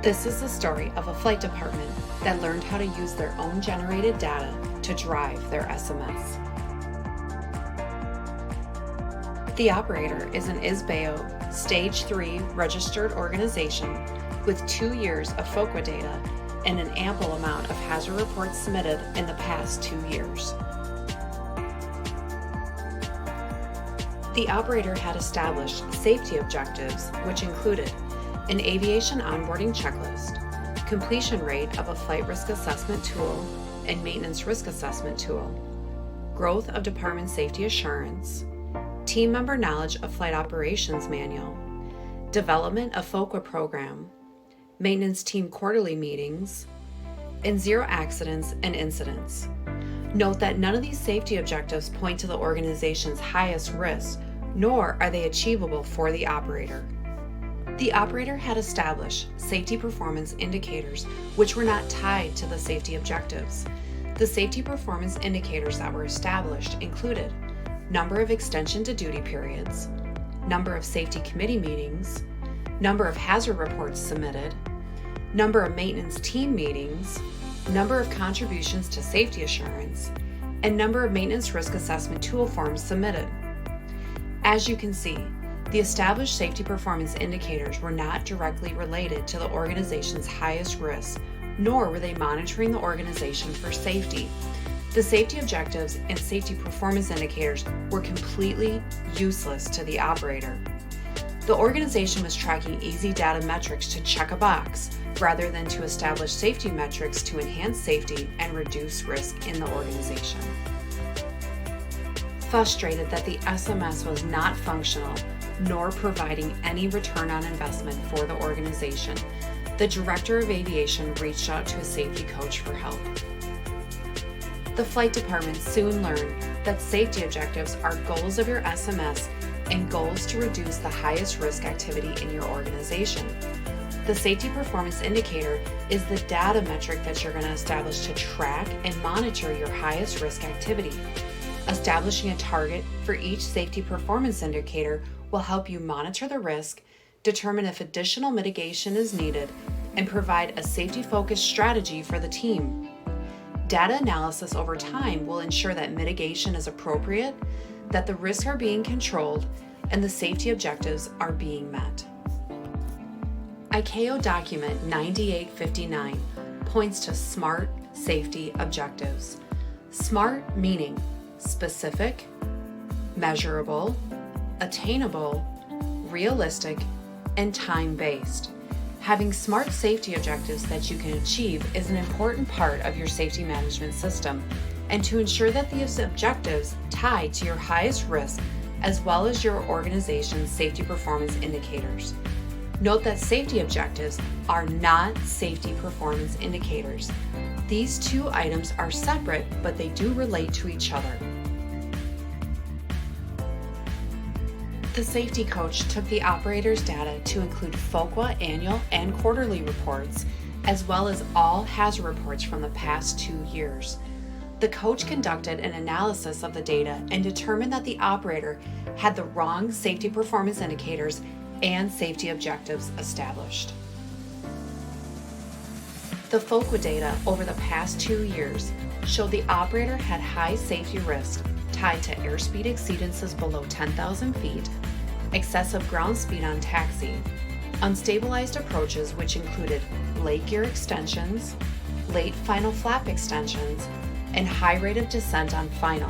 This is the story of a flight department that learned how to use their own generated data to drive their SMS. The operator is an IS-BAO Stage 3 registered organization with 2 years of FOQA data and an ample amount of hazard reports submitted in the past 2 years. The operator had established safety objectives, which included an aviation onboarding checklist, completion rate of a flight risk assessment tool and maintenance risk assessment tool, growth of department safety assurance, team member knowledge of flight operations manual, development of FOQA program, maintenance team quarterly meetings, and 0 accidents and incidents. Note that none of these safety objectives point to the organization's highest risk, nor are they achievable for the operator. The operator had established safety performance indicators which were not tied to the safety objectives. The safety performance indicators that were established included number of extension to duty periods, number of safety committee meetings, number of hazard reports submitted, number of maintenance team meetings, number of contributions to safety assurance, and number of maintenance risk assessment tool forms submitted. As you can see, the established safety performance indicators were not directly related to the organization's highest risk, nor were they monitoring the organization for safety. The safety objectives and safety performance indicators were completely useless to the operator. The organization was tracking easy data metrics to check a box, rather than to establish safety metrics to enhance safety and reduce risk in the organization. Frustrated that the SMS was not functional, nor providing any return on investment for the organization, the Director of Aviation reached out to a safety coach for help. The flight department soon learned that safety objectives are goals of your SMS and goals to reduce the highest risk activity in your organization. The safety performance indicator is the data metric that you're going to establish to track and monitor your highest risk activity. Establishing a target for each safety performance indicator will help you monitor the risk, determine if additional mitigation is needed, and provide a safety-focused strategy for the team. Data analysis over time will ensure that mitigation is appropriate, that the risks are being controlled, and the safety objectives are being met. ICAO document 9859 points to SMART safety objectives. SMART meaning specific, measurable, attainable, realistic, and time-based. Having SMART safety objectives that you can achieve is an important part of your safety management system, and to ensure that these objectives tie to your highest risk as well as your organization's safety performance indicators. Note that safety objectives are not safety performance indicators. These two items are separate, but they do relate to each other. The safety coach took the operator's data to include FOQA annual and quarterly reports, as well as all hazard reports from the past 2 years. The coach conducted an analysis of the data and determined that the operator had the wrong safety performance indicators and safety objectives established. The FOQA data over the past 2 years showed the operator had high safety risk tied to airspeed exceedances below 10,000 feet, excessive ground speed on taxi, unstabilized approaches which included late gear extensions, late final flap extensions, and high rate of descent on final.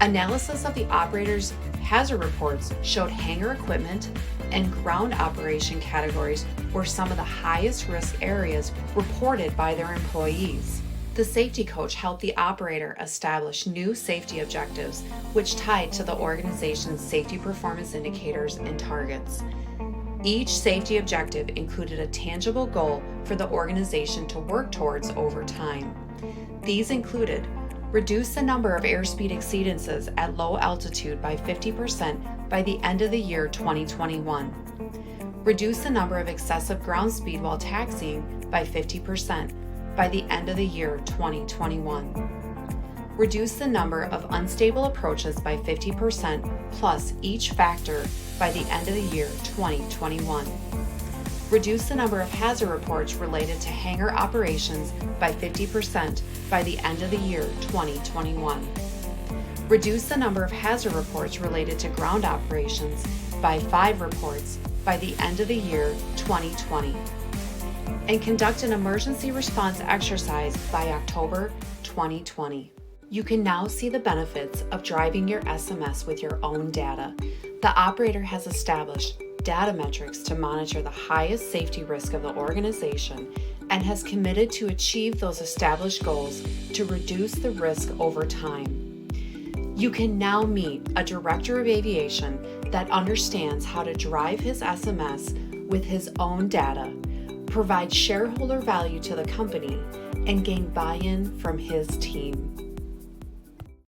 Analysis of the operator's hazard reports showed hangar equipment and ground operation categories were some of the highest risk areas reported by their employees. The safety coach helped the operator establish new safety objectives which tied to the organization's safety performance indicators and targets. Each safety objective included a tangible goal for the organization to work towards over time. These included reduce the number of airspeed exceedances at low altitude by 50% by the end of the year 2021. Reduce the number of excessive ground speed while taxiing by 50% by the end of the year 2021. Reduce the number of unstable approaches by 50% plus each factor by the end of the year 2021. Reduce the number of hazard reports related to hangar operations by 50% by the end of the year 2021. Reduce the number of hazard reports related to ground operations by 5 reports by the end of the year 2020. And conduct an emergency response exercise by October 2020. You can now see the benefits of driving your SMS with your own data. The operator has established data metrics to monitor the highest safety risk of the organization and has committed to achieve those established goals to reduce the risk over time. You can now meet a director of aviation that understands how to drive his SMS with his own data, provide shareholder value to the company, and gain buy-in from his team.